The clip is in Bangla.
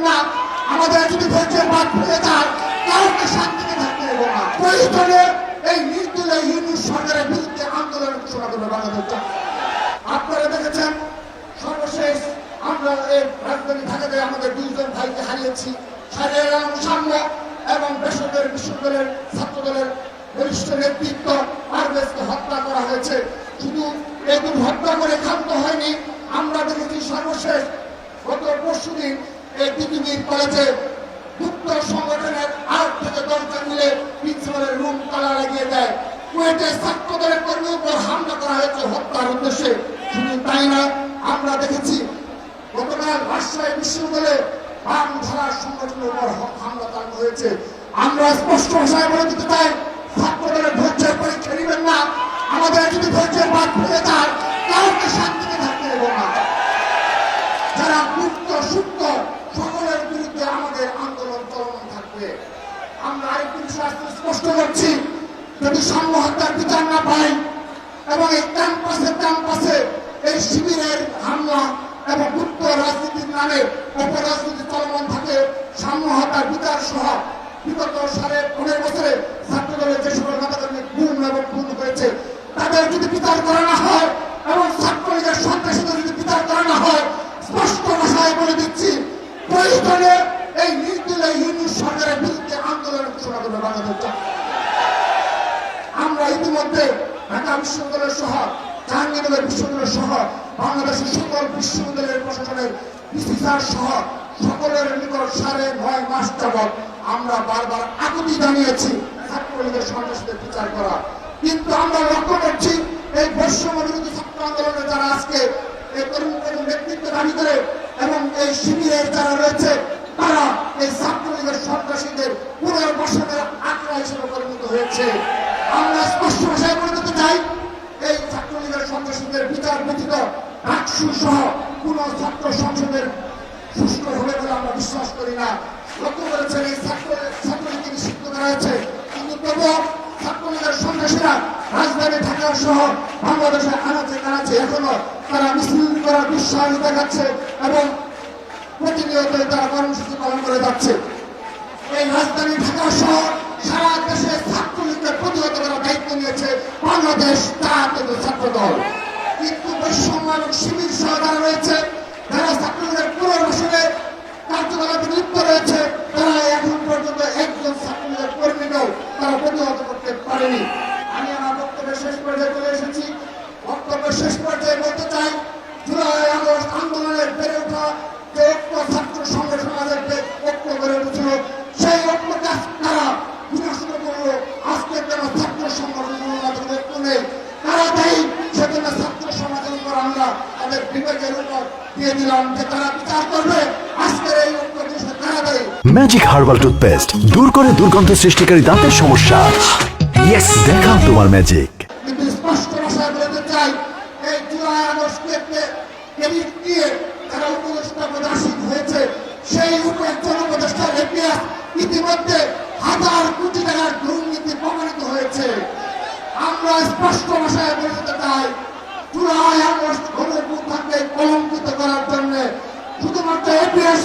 না। আমাদের যদি ধৈর্যের বাদ ফিরে যায় কাউকে শান্তিতে থাকতে দেবো না। প্রয়োজনে এই নির্দলীয় ইউনিট সরকারের বিরুদ্ধে আন্দোলন ঘোষণা করবে বাংলাদেশ। আপনারা দেখেছেন সর্বশেষ আমরা এই রাজধানী ঢাকাতে আমাদের দুইজন ভাইকে হারিয়েছি। শাহরিয়ার আলম সাম্য এবং বেসরকারি বিশ্ববিদ্যালয়ের ছাত্রদলের বরিষ্ঠ নেতৃত্ব পারভেজকে হত্যা করা হয়েছে। শুধু এগুলো হত্যা করে ক্ষান্ত হয়নি, আমরা দেখেছি সর্বশেষ গত পরশুদিন এই পৃথিবীর কলেজে গুপ্ত সংগঠনের 8 থেকে 10 জন মিলে প্রিন্সিপালের রুম তালা লাগিয়ে দেয়। কুয়েটে ছাত্রদলের কর্মীর উপর হামলা করা হয়েছে হত্যার উদ্দেশ্যে। শুধু তাই না, আমরা দেখেছি গতকাল রাজশাহী বিশ্ববিদ্যালয়ে বাম ধারার সংগঠনের উপর হামলা চালানো হয়েছে। আমরা স্পষ্ট ভাষায় বলে দিতে চাই, ছাত্রদলের ধৈর্যের পরীক্ষা নেবেন না। আমাদের যদি ধৈর্যের বাদ ফিরে যায় কাউকে শান্তিতে থাকতে দেবো না। যারা গুপ্ত সুপ্ত সকলের বিরুদ্ধে আমাদের আন্দোলন চলমান থাকবে। আমরা আরেকটি বিষয় স্পষ্ট করছি, যদি সাম্য হত্যার বিচার না পাই এবং এই ক্যাম্পাসে এই শিবিরের হামলা এবং গুপ্ত রাজনীতির নামে অপরাজনীতি চলমান থাকে, সাম্য হত্যার বিচার সহ বিগত 15.5 বছরে ছাত্রদলের যে সকল নেতাকর্মী গুম এবং খুন হয়েছে তাদের যদি বিচার করা না হয় এবং ছাত্রলীগের সন্ত্রাসীদের যদি বিচার করা না হয়, স্পষ্ট ভাষায় বলে দিচ্ছি প্রয়োজনে এই নির্দলীয় ইউনিট সরকারের বিরুদ্ধে আন্দোলন ঘোষণা করবে বাংলাদেশ। আমরা ইতিমধ্যে ঢাকা বিশ্ববিদ্যালয় সহ জাহাঙ্গীরনগর বিশ্ববিদ্যালয় সহ বাংলাদেশের সকল বিশ্ববিদ্যালয়ের প্রশাসনের বিসিসিআর সহ সকলের নিকট 9.5 মাস যাবৎ আমরা বারবার আকুতি জানিয়েছি ছাত্রলীগের সন্ত্রাসীদের বিচার করা। কিন্তু আমরা লক্ষ্য করছি এই বৈষম্য বিরোধী ছাত্র আন্দোলনে যারা আজকে এই তরুণ নেতৃত্ব দাবি করে এবং এই শিবিরের যারা রয়েছে তারা এই ছাত্রলীগের সন্ত্রাসীদের পুনর্বাসনের আখড়া হিসেবে পরিণত হয়েছে। আমরা স্পষ্ট ভাষায় বলে দিতে চাই, এই ছাত্রলীগের সন্ত্রাসীদের বিচার ব্যতীত ডাকসু সহ কোন ছাত্র সংসদের সুষ্ঠু হবে বলে আমরা বিশ্বাস করি না। লক্ষ্য করেছেন এই ছাত্রলীগকে নিষিদ্ধ করা হয়েছে, কিন্তু তবুও ছাত্রলীগের সন্ত্রাসীরা রাজধানী ঢাকা সহ বাংলাদেশের আনাচে কানাচে এখনো তারা মিছিল করার বিশ্বাস দেখাচ্ছে এবং প্রতিনিয়ত তারা কর্মসূচি পালন করে যাচ্ছে। এই রাজধানী ঢাকা সহ সারা দেশে ছাত্রলীগকে প্রতিহত করার দায়িত্ব নিয়েছে বাংলাদেশ জাতীয় ছাত্র দল। কিন্তু বৈষম্য এবং শিবির সহ যারা রয়েছে, যারা ছাত্রলীগের পুনর্বাসনে কার্যকলাপে লিপ্ত রয়েছে, তারা এখন পর্যন্ত একজন ছাত্রলীগের কর্মীকেও তারা প্রতিহত করতে পারেনি। আমি আমার বক্তব্যের শেষ পর্যায়ে চলে এসেছি। বক্তব্যের শেষ পর্যায়ে বলতে চাই, জুলাই আগস্ট আন্দোলনের বেড়ে ওঠা যে ঐক্য ছাত্র সংগঠন আমাদেরকে ঐক্য গড়ে উঠেছিল, সেই ঐক্যটা তারা বিনষ্ট করলো। আজকে কেন ছাত্র সংগঠনগুলোর মাঝে ঐক্য নেই, তারা দায়ী। সেজন্য ছাত্র সমাজের উপর আমরা তাদের বিবেকের উপর দিয়ে দিলাম যে তারা বিচার করবে। আজকের এই ঐক্য দেশে তারা দায়ী। ম্যাজিক হার্বাল টুথপেস্ট দূর করে দুর্গন্ধ সৃষ্টিকারী দাঁতের সমস্যা। ইয়েস, দেখাও তোমার ম্যাজিক। কিন্তু স্পষ্ট ভাষায় বলতে চাই, এই জুলাই আগস্টকে ক্রেডিট দিয়ে যারা উপদেষ্টা প্রদর্শিত হয়েছে, সেই একজন উপদেষ্টার ইতিহাস ইতিমধ্যে 1000 কোটি টাকার দুর্নীতি প্রমাণিত হয়েছে। আমরা স্পষ্ট ভাষায় বলতে চাই, জুলাই আগস্ট গণঅভ্যুত্থানকে কলঙ্কিত করার জন্য শুধুমাত্র ইতিহাস